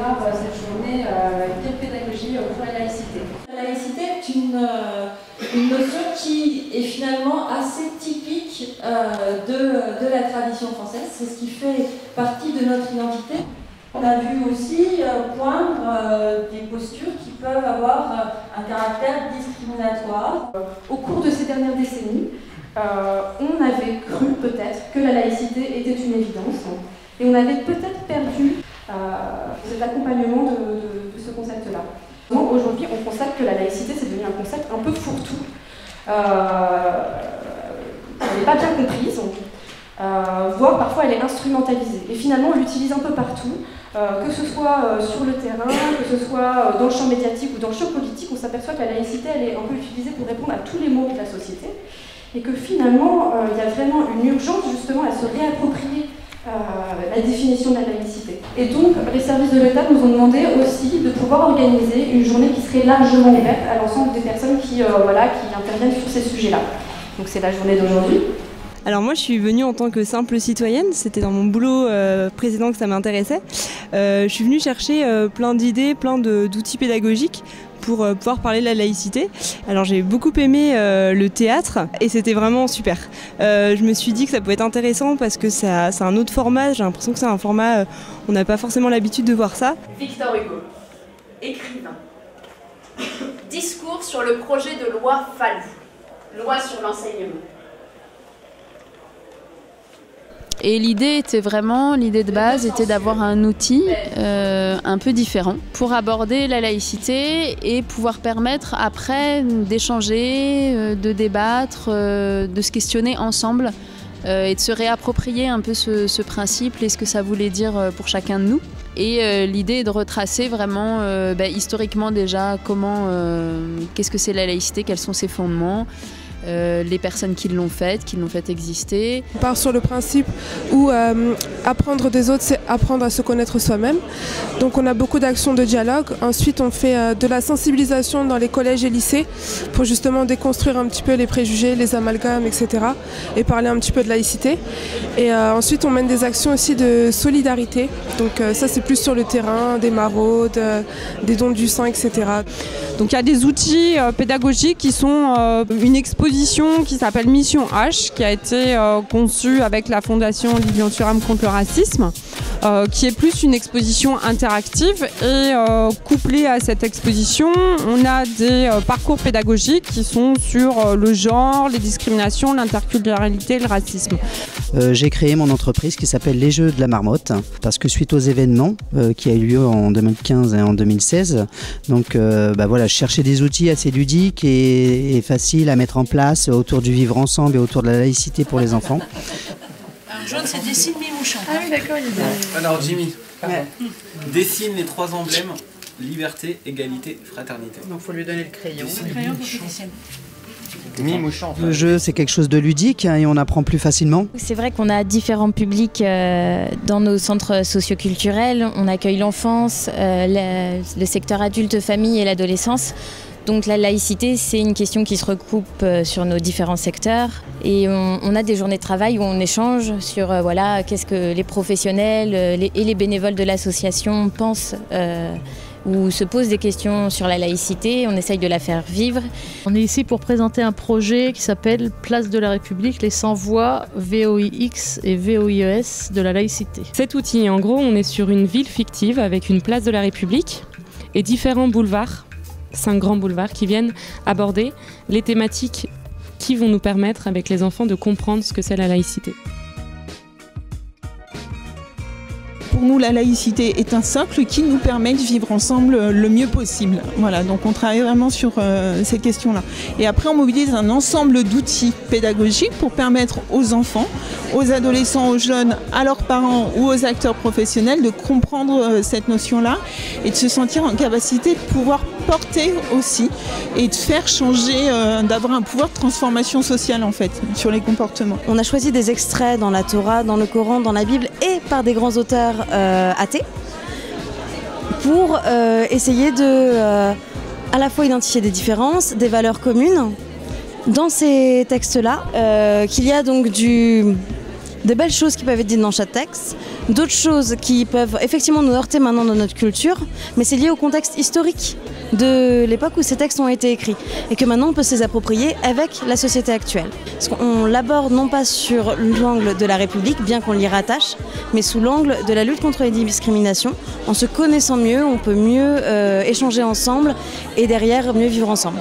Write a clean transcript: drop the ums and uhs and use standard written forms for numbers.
démarre cette journée Guide pédagogie pour la laïcité. La laïcité est une notion qui est finalement assez typique de la tradition française. C'est ce qui fait partie de notre identité. On a vu aussi poindre des postures qui peuvent avoir un caractère discriminatoire. Au cours de ces dernières décennies, on avait cru peut-être que la laïcité était une évidence et on avait peut-être perdu cet accompagnement de ce concept-là. Aujourd'hui, on constate que la laïcité, c'est devenu un concept un peu fourre-tout. Elle n'est pas bien comprise, voire parfois elle est instrumentalisée. Et finalement, on l'utilise un peu partout, que ce soit sur le terrain, que ce soit dans le champ médiatique ou dans le champ politique. On s'aperçoit que la laïcité, elle est un peu utilisée pour répondre à tous les maux de la société. Et que finalement, il y a vraiment une urgence justement à se réapproprier la définition de la laïcité. Et donc, les services de l'État nous ont demandé aussi de pouvoir organiser une journée qui serait largement ouverte à l'ensemble des personnes qui interviennent sur ces sujets-là. Donc c'est la journée d'aujourd'hui. Alors moi je suis venue en tant que simple citoyenne, c'était dans mon boulot précédent que ça m'intéressait. Je suis venue chercher plein d'idées, plein d'outils pédagogiques pour pouvoir parler de la laïcité. Alors j'ai beaucoup aimé le théâtre et c'était vraiment super. Je me suis dit que ça pouvait être intéressant parce que c'est un autre format, j'ai l'impression que c'est un format, on n'a pas forcément l'habitude de voir ça. Victor Hugo, écrivain. Discours sur le projet de loi Falloux, loi sur l'enseignement. Et l'idée de base était d'avoir un outil un peu différent pour aborder la laïcité et pouvoir permettre après d'échanger, de débattre, de se questionner ensemble et de se réapproprier un peu ce principe et ce que ça voulait dire pour chacun de nous. Et l'idée est de retracer vraiment historiquement déjà qu'est-ce que c'est la laïcité, quels sont ses fondements. Les personnes qui l'ont faite exister. On part sur le principe où apprendre des autres, c'est apprendre à se connaître soi-même. Donc on a beaucoup d'actions de dialogue. Ensuite, on fait de la sensibilisation dans les collèges et lycées pour justement déconstruire un petit peu les préjugés, les amalgames, etc. et parler un petit peu de laïcité. Et ensuite, on mène des actions aussi de solidarité. Donc ça, c'est plus sur le terrain, des maraudes, des dons du sang, etc. Donc il y a des outils pédagogiques qui sont une exposition qui s'appelle Mission H, qui a été conçue avec la fondation Lilian Thuram contre le racisme, qui est plus une exposition interactive et couplée à cette exposition, on a des parcours pédagogiques qui sont sur le genre, les discriminations, l'interculturalité, le racisme. J'ai créé mon entreprise qui s'appelle Les Jeux de la Marmotte parce que suite aux événements qui a eu lieu en 2015 et en 2016, donc voilà, je cherchais des outils assez ludiques et faciles à mettre en place autour du vivre ensemble et autour de la laïcité pour les enfants. Un jaune, c'est dessine Mimouchon. Ah oui, d'accord. Alors Jimmy, dessine les 3 emblèmes, liberté, égalité, fraternité. Donc il faut lui donner le crayon. Le crayon pour qu'il dessine. Le jeu, c'est quelque chose de ludique et on apprend plus facilement. C'est vrai qu'on a différents publics dans nos centres socioculturels. On accueille l'enfance, le secteur adulte, famille et l'adolescence. Donc la laïcité, c'est une question qui se recoupe sur nos différents secteurs. Et on a des journées de travail où on échange sur qu'est-ce que les professionnels et les bénévoles de l'association pensent ou se posent des questions sur la laïcité, on essaye de la faire vivre. On est ici pour présenter un projet qui s'appelle Place de la République, les 100 voix VOIX et VOIES de la laïcité. Cet outil, en gros, on est sur une ville fictive avec une place de la République et différents boulevards, 5 grands boulevards qui viennent aborder les thématiques qui vont nous permettre avec les enfants de comprendre ce que c'est la laïcité. Pour nous, la laïcité est un socle qui nous permet de vivre ensemble le mieux possible. Voilà, donc on travaille vraiment sur ces questions-là. Et après, on mobilise un ensemble d'outils pédagogiques pour permettre aux enfants, aux adolescents, aux jeunes, à leurs parents ou aux acteurs professionnels de comprendre cette notion-là et de se sentir en capacité de pouvoir porter aussi et de faire changer, d'avoir un pouvoir de transformation sociale en fait, sur les comportements. On a choisi des extraits dans la Torah, dans le Coran, dans la Bible et par des grands auteurs athées pour essayer de à la fois identifier des différences, des valeurs communes dans ces textes-là, qu'il y a donc du des belles choses qui peuvent être dites dans chaque texte, d'autres choses qui peuvent effectivement nous heurter maintenant dans notre culture, mais c'est lié au contexte historique de l'époque où ces textes ont été écrits et que maintenant on peut se les approprier avec la société actuelle. Parce qu'on l'aborde non pas sur l'angle de la République, bien qu'on l'y rattache, mais sous l'angle de la lutte contre les discriminations. En se connaissant mieux, on peut mieux échanger ensemble et derrière mieux vivre ensemble.